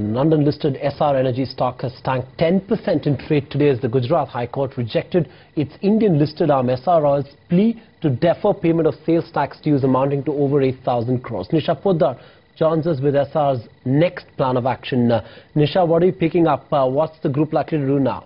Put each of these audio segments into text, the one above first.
London-listed Essar Energy stock has tanked 10% in trade today as the Gujarat High Court rejected its Indian-listed arm Essar Oil's plea to defer payment of sales tax dues amounting to over 8,000 crores. Nisha Poddar joins us with Essar's next plan of action. Nisha, what are you picking up? What's the group likely to do now?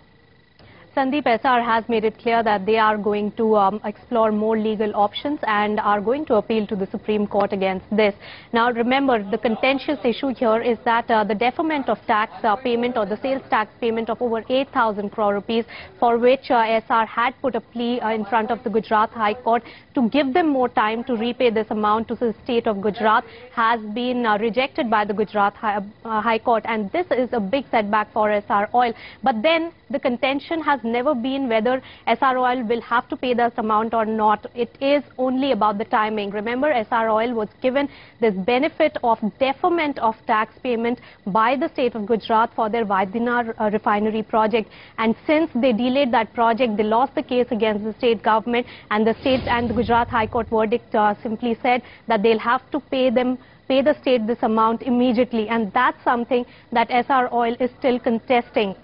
Sandeep, Essar has made it clear that they are going to explore more legal options and are going to appeal to the Supreme Court against this. Now, remember, the contentious issue here is that the deferment of tax payment or the sales tax payment of over 8,000 crore rupees, for which Essar had put a plea in front of the Gujarat High Court to give them more time to repay this amount to the state of Gujarat, has been rejected by the Gujarat High Court, and this is a big setback for Essar Oil. But then the contention has never been whether Essar Oil will have to pay this amount or not. It is only about the timing. Remember, Essar Oil was given this benefit of deferment of tax payment by the state of Gujarat for their Vaidyanath refinery project, and since they delayed that project, they lost the case against the state government, and the state and the Gujarat High Court verdict simply said that they'll have to pay the state this amount immediately, and that's something that Essar Oil is still contesting.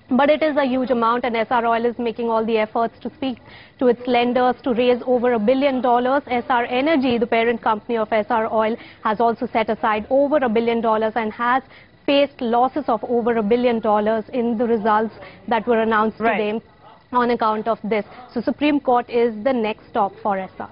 But it is a huge amount, and Essar Oil is making all the efforts to speak to its lenders to raise over $1 billion. Essar Energy, the parent company of Essar Oil, has also set aside over $1 billion and has faced losses of over $1 billion in the results that were announced today on account of this. So Supreme Court is the next stop for Essar.